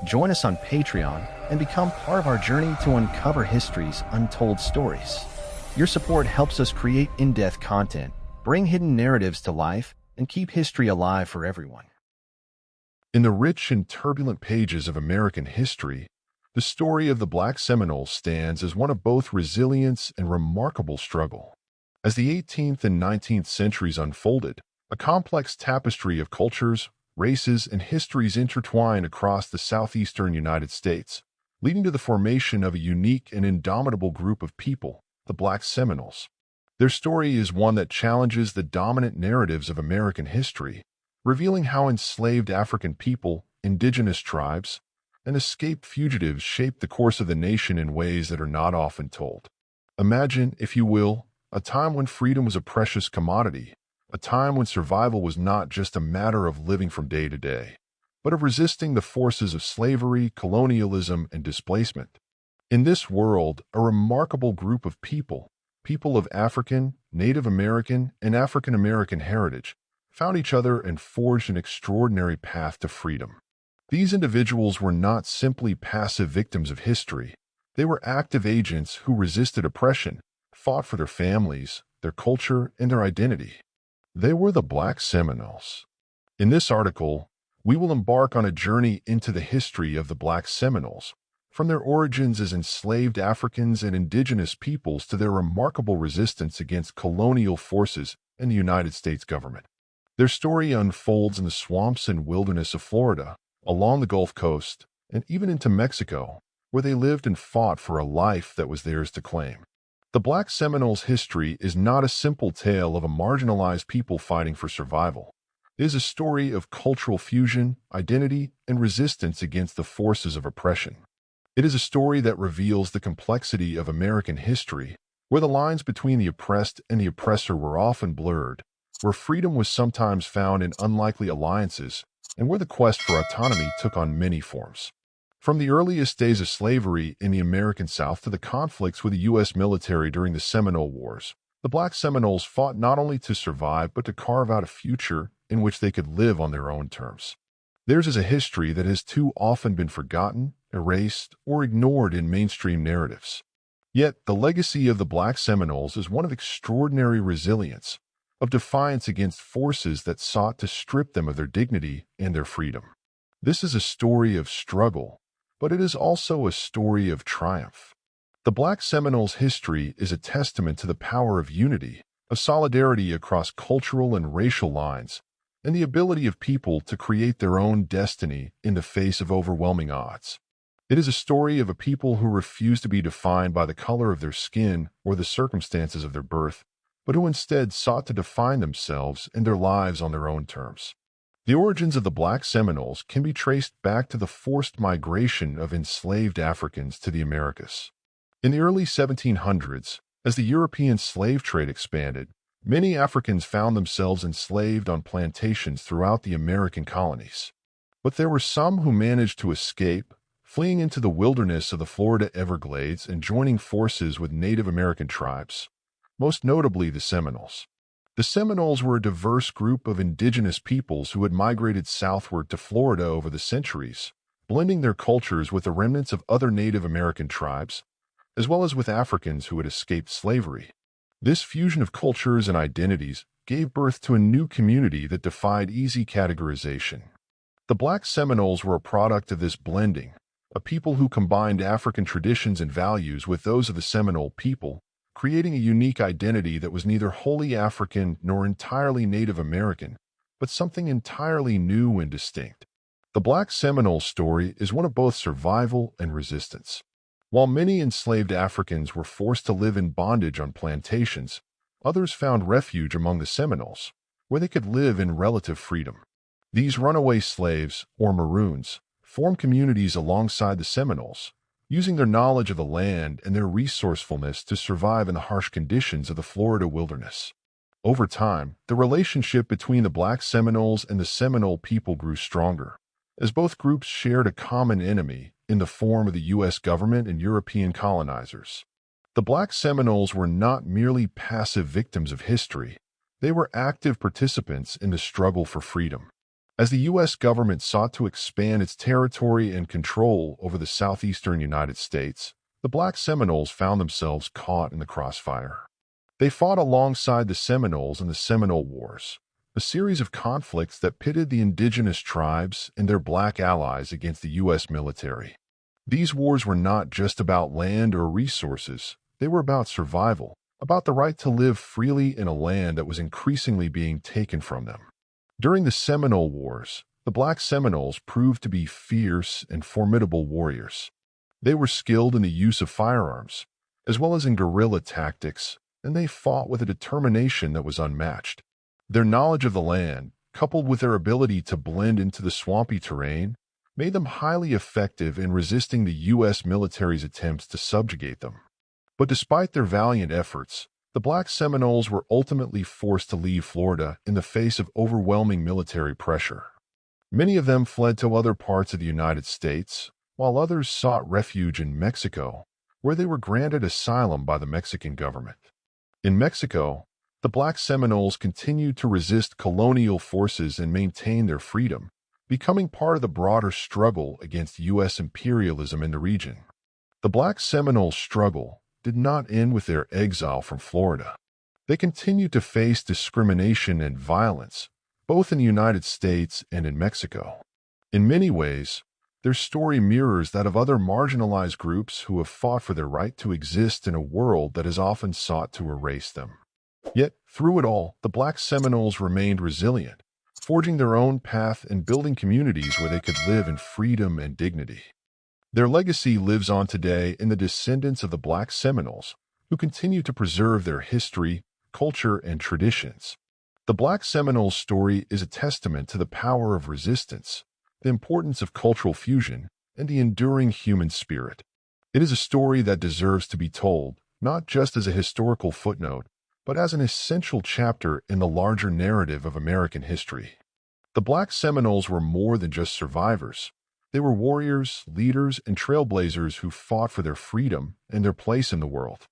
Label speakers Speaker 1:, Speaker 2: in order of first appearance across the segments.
Speaker 1: Join us on Patreon and become part of our journey to uncover history's untold stories. Your support helps us create in-depth content, bring hidden narratives to life, and keep history alive for everyone. In the rich and turbulent pages of American history, the story of the Black Seminoles stands as one of both resilience and remarkable struggle. As the 18th and 19th centuries unfolded, a complex tapestry of cultures, races, and histories intertwined across the southeastern United States, leading to the formation of a unique and indomitable group of people, the Black Seminoles. Their story is one that challenges the dominant narratives of American history, revealing how enslaved African people, indigenous tribes, and escaped fugitives shaped the course of the nation in ways that are not often told. Imagine, if you will, a time when freedom was a precious commodity, a time when survival was not just a matter of living from day to day, but of resisting the forces of slavery, colonialism, and displacement. In this world, a remarkable group of people of African, Native American, and African American heritage, found each other and forged an extraordinary path to freedom. These individuals were not simply passive victims of history. They were active agents who resisted oppression, fought for their families, their culture, and their identity. They were the Black Seminoles. In this article, we will embark on a journey into the history of the Black Seminoles, from their origins as enslaved Africans and indigenous peoples to their remarkable resistance against colonial forces and the United States government. Their story unfolds in the swamps and wilderness of Florida, along the Gulf Coast, and even into Mexico, where they lived and fought for a life that was theirs to claim. The Black Seminoles' history is not a simple tale of a marginalized people fighting for survival. It is a story of cultural fusion, identity, and resistance against the forces of oppression. It is a story that reveals the complexity of American history, where the lines between the oppressed and the oppressor were often blurred, where freedom was sometimes found in unlikely alliances, and where the quest for autonomy took on many forms. From the earliest days of slavery in the American South to the conflicts with the U.S. military during the Seminole Wars, the Black Seminoles fought not only to survive but to carve out a future in which they could live on their own terms. Theirs is a history that has too often been forgotten, erased, or ignored in mainstream narratives. Yet, the legacy of the Black Seminoles is one of extraordinary resilience, of defiance against forces that sought to strip them of their dignity and their freedom. This is a story of struggle, but it is also a story of triumph. The Black Seminoles' history is a testament to the power of unity, of solidarity across cultural and racial lines, and the ability of people to create their own destiny in the face of overwhelming odds. It is a story of a people who refuse to be defined by the color of their skin or the circumstances of their birth, but who instead sought to define themselves and their lives on their own terms. The origins of the Black Seminoles can be traced back to the forced migration of enslaved Africans to the Americas. In the early 1700s, as the European slave trade expanded, many Africans found themselves enslaved on plantations throughout the American colonies. But there were some who managed to escape, fleeing into the wilderness of the Florida Everglades and joining forces with Native American tribes, most notably the Seminoles. The Seminoles were a diverse group of indigenous peoples who had migrated southward to Florida over the centuries, blending their cultures with the remnants of other Native American tribes, as well as with Africans who had escaped slavery. This fusion of cultures and identities gave birth to a new community that defied easy categorization. The Black Seminoles were a product of this blending, a people who combined African traditions and values with those of the Seminole people, creating a unique identity that was neither wholly African nor entirely Native American, but something entirely new and distinct. The Black Seminole story is one of both survival and resistance. While many enslaved Africans were forced to live in bondage on plantations, others found refuge among the Seminoles, where they could live in relative freedom. These runaway slaves, or Maroons, formed communities alongside the Seminoles, using their knowledge of the land and their resourcefulness to survive in the harsh conditions of the Florida wilderness. Over time, the relationship between the Black Seminoles and the Seminole people grew stronger, as both groups shared a common enemy in the form of the U.S. government and European colonizers. The Black Seminoles were not merely passive victims of history. They were active participants in the struggle for freedom.
Speaker 2: As the U.S. government sought to expand its territory and control over the southeastern United States, the Black Seminoles found themselves caught in the crossfire. They fought alongside the Seminoles in the Seminole Wars, a series of conflicts that pitted the indigenous tribes and their black allies against the U.S. military. These wars were not just about land or resources, they were about survival, about the right to live freely in a land that was increasingly being taken from them. During the Seminole Wars, the Black Seminoles proved to be fierce and formidable warriors. They were skilled in the use of firearms, as well as in guerrilla tactics, and they fought with a determination that was unmatched. Their knowledge of the land, coupled with their ability to blend into the swampy terrain, made them highly effective in resisting the U.S. military's attempts to subjugate them. But despite their valiant efforts, the Black Seminoles were ultimately forced to leave Florida in the face of overwhelming military pressure. Many of them fled to other parts of the United States, while others sought refuge in Mexico, where they were granted asylum by the Mexican government. In Mexico, the Black Seminoles continued to resist colonial forces and maintain their freedom, becoming part of the broader struggle against U.S. imperialism in the region. The Black Seminole struggle did not end with their exile from Florida. They continued to face discrimination and violence, both in the United States and in Mexico. In many ways, their story mirrors that of other marginalized groups who have fought for their right to exist in a world that has often sought to erase them. Yet, through it all, the Black Seminoles remained resilient, forging their own path and building communities where they could live in freedom and dignity. Their legacy lives on today in the descendants of the Black Seminoles, who continue to preserve their history, culture, and traditions. The Black Seminoles story is a testament to the power of resistance, the importance of cultural fusion, and the enduring human spirit. It is a story that deserves to be told, not just as a historical footnote, but as an essential chapter in the larger narrative of American history. The Black Seminoles were more than just survivors. They were warriors, leaders, and trailblazers who fought for their freedom and their place in the world.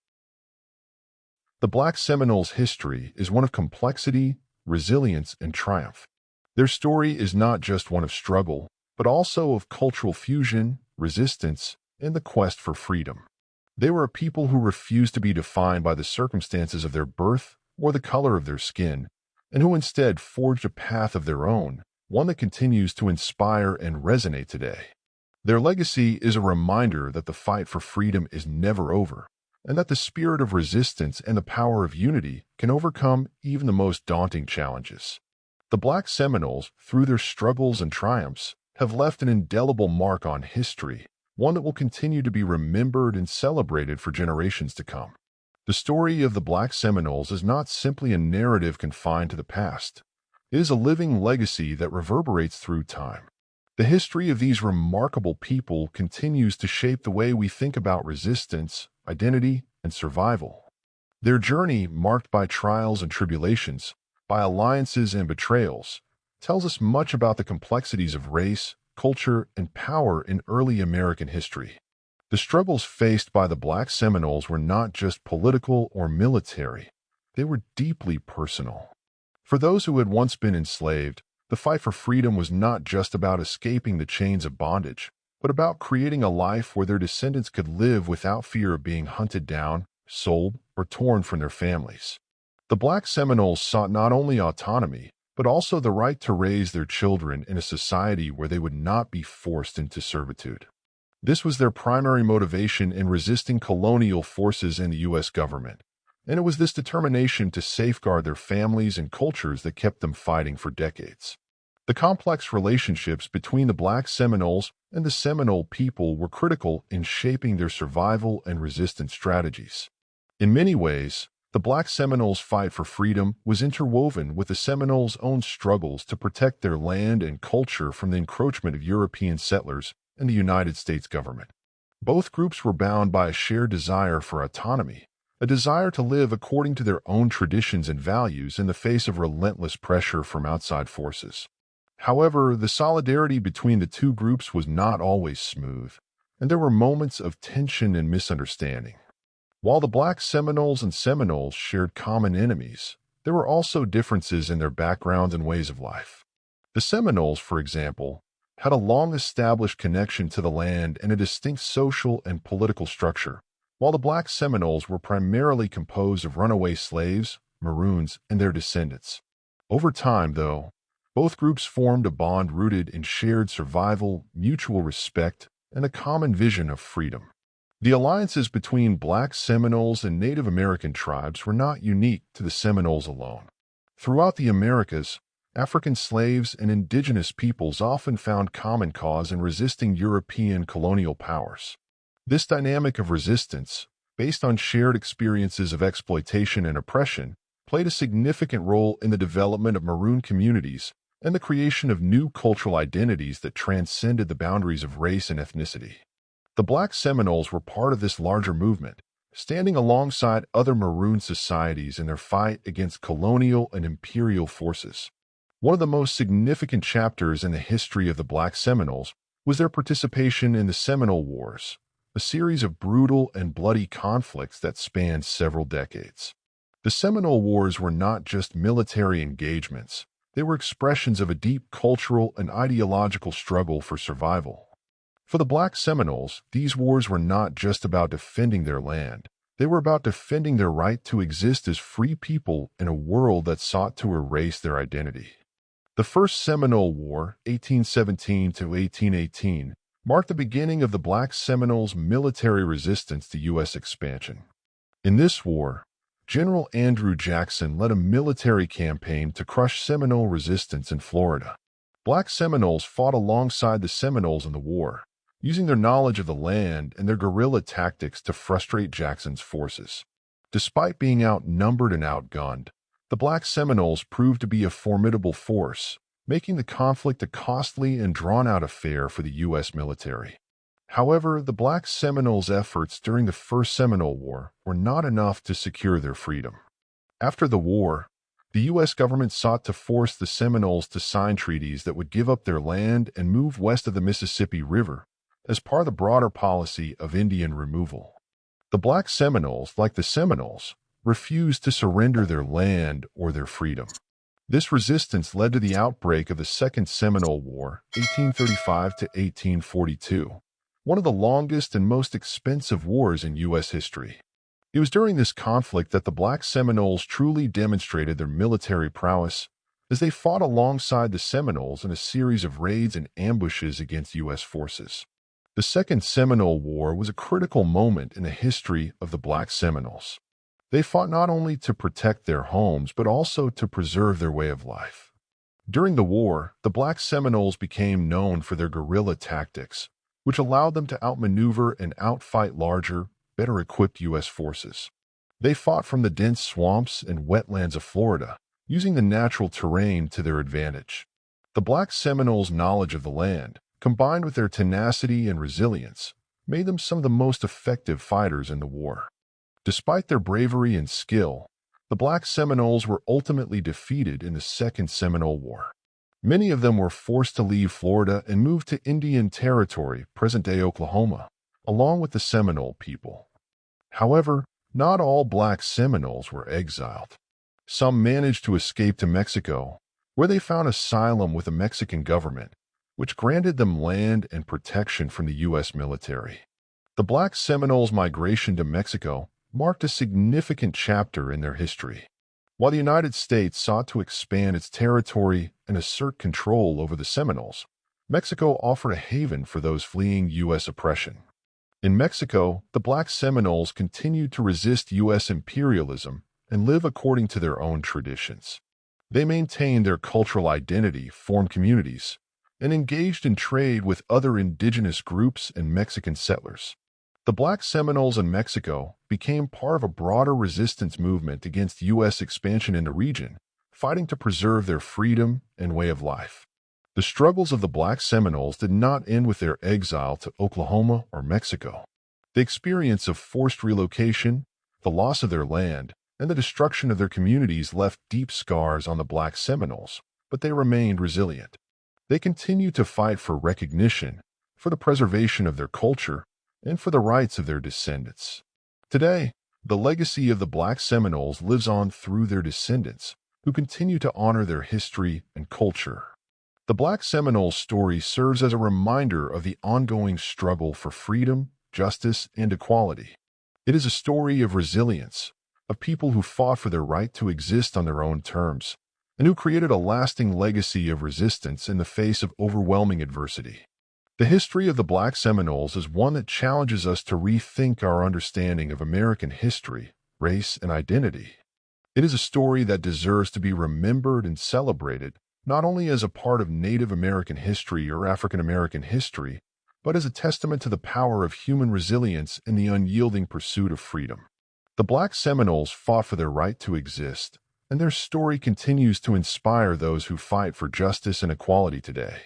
Speaker 2: The Black Seminoles' history is one of complexity, resilience, and triumph. Their story is not just one of struggle, but also of cultural fusion, resistance, and the quest for freedom. They were a people who refused to be defined by the circumstances of their birth or the color of their skin, and who instead forged a path of their own, one that continues to inspire and resonate today. Their legacy is a reminder that the fight for freedom is never over, and that the spirit of resistance and the power of unity can overcome even the most daunting challenges. The Black Seminoles, through their struggles and triumphs, have left an indelible mark on history, one that will continue to be remembered and celebrated for generations to come. The story of the Black Seminoles is not simply a narrative confined to the past. It is a living legacy that reverberates through time. The history of these remarkable people continues to shape the way we think about resistance, identity, and survival. Their journey, marked by trials and tribulations, by alliances and betrayals, tells us much about the complexities of race, culture, and power in early American history. The struggles faced by the Black Seminoles were not just political or military, they were deeply personal. For those who had once been enslaved, the fight for freedom was not just about escaping the chains of bondage, but about creating a life where their descendants could live without fear of being hunted down, sold, or torn from their families. The Black Seminoles sought not only autonomy, but also the right to raise their children in a society where they would not be forced into servitude. This was their primary motivation in resisting colonial forces and the U.S. government, and it was this determination to safeguard their families and cultures that kept them fighting for decades. The complex relationships between the Black Seminoles and the Seminole people were critical in shaping their survival and resistance strategies. In many ways, the Black Seminoles' fight for freedom was interwoven with the Seminoles' own struggles to protect their land and culture from the encroachment of European settlers and the United States government. Both groups were bound by a shared desire for autonomy, a desire to live according to their own traditions and values in the face of relentless pressure from outside forces. However, the solidarity between the two groups was not always smooth, and there were moments of tension and misunderstanding. While the Black Seminoles and Seminoles shared common enemies, there were also differences in their backgrounds and ways of life. The Seminoles, for example, had a long-established connection to the land and a distinct social and political structure, while the Black Seminoles were primarily composed of runaway slaves, Maroons, and their descendants. Over time, though, both groups formed a bond rooted in shared survival, mutual respect, and a common vision of freedom. The alliances between Black Seminoles and Native American tribes were not unique to the Seminoles alone. Throughout the Americas, African slaves and indigenous peoples often found common cause in resisting European colonial powers. This dynamic of resistance, based on shared experiences of exploitation and oppression, played a significant role in the development of Maroon communities and the creation of new cultural identities that transcended the boundaries of race and ethnicity. The Black Seminoles were part of this larger movement, standing alongside other Maroon societies in their fight against colonial and imperial forces. One of the most significant chapters in the history of the Black Seminoles was their participation in the Seminole Wars, a series of brutal and bloody conflicts that spanned several decades. The Seminole Wars were not just military engagements, they were expressions of a deep cultural and ideological struggle for survival. For the Black Seminoles, these wars were not just about defending their land, they were about defending their right to exist as free people in a world that sought to erase their identity. The First Seminole War, 1817 to 1818, marked the beginning of the Black Seminoles' military resistance to U.S. expansion. In this war, General Andrew Jackson led a military campaign to crush Seminole resistance in Florida. Black Seminoles fought alongside the Seminoles in the war, using their knowledge of the land and their guerrilla tactics to frustrate Jackson's forces. Despite being outnumbered and outgunned, the Black Seminoles proved to be a formidable force, making the conflict a costly and drawn-out affair for the U.S. military. However, the Black Seminoles' efforts during the First Seminole War were not enough to secure their freedom. After the war, the U.S. government sought to force the Seminoles to sign treaties that would give up their land and move west of the Mississippi River as part of the broader policy of Indian removal. The Black Seminoles, like the Seminoles, refused to surrender their land or their freedom. This resistance led to the outbreak of the Second Seminole War, 1835 to 1842, one of the longest and most expensive wars in U.S. history. It was during this conflict that the Black Seminoles truly demonstrated their military prowess as they fought alongside the Seminoles in a series of raids and ambushes against U.S. forces. The Second Seminole War was a critical moment in the history of the Black Seminoles. They fought not only to protect their homes, but also to preserve their way of life. During the war, the Black Seminoles became known for their guerrilla tactics, which allowed them to outmaneuver and outfight larger, better-equipped U.S. forces. They fought from the dense swamps and wetlands of Florida, using the natural terrain to their advantage. The Black Seminoles' knowledge of the land, combined with their tenacity and resilience, made them some of the most effective fighters in the war. Despite their bravery and skill, the Black Seminoles were ultimately defeated in the Second Seminole War. Many of them were forced to leave Florida and move to Indian Territory, present-day Oklahoma, along with the Seminole people. However, not all Black Seminoles were exiled. Some managed to escape to Mexico, where they found asylum with the Mexican government, which granted them land and protection from the U.S. military. The Black Seminoles' migration to Mexico marked a significant chapter in their history. While the United States sought to expand its territory and assert control over the Seminoles, Mexico offered a haven for those fleeing U.S. oppression. In Mexico, the Black Seminoles continued to resist U.S. imperialism and live according to their own traditions. They maintained their cultural identity, formed communities, and engaged in trade with other indigenous groups and Mexican settlers. The Black Seminoles in Mexico became part of a broader resistance movement against U.S. expansion in the region, fighting to preserve their freedom and way of life. The struggles of the Black Seminoles did not end with their exile to Oklahoma or Mexico. The experience of forced relocation, the loss of their land, and the destruction of their communities left deep scars on the Black Seminoles, but they remained resilient. They continued to fight for recognition, for the preservation of their culture, and for the rights of their descendants. Today, the legacy of the Black Seminoles lives on through their descendants, who continue to honor their history and culture. The Black Seminoles story serves as a reminder of the ongoing struggle for freedom, justice, and equality. It is a story of resilience, of people who fought for their right to exist on their own terms, and who created a lasting legacy of resistance in the face of overwhelming adversity. The history of the Black Seminoles is one that challenges us to rethink our understanding of American history, race, and identity. It is a story that deserves to be remembered and celebrated, not only as a part of Native American history or African American history, but as a testament to the power of human resilience in the unyielding pursuit of freedom. The Black Seminoles fought for their right to exist, and their story continues to inspire those who fight for justice and equality today.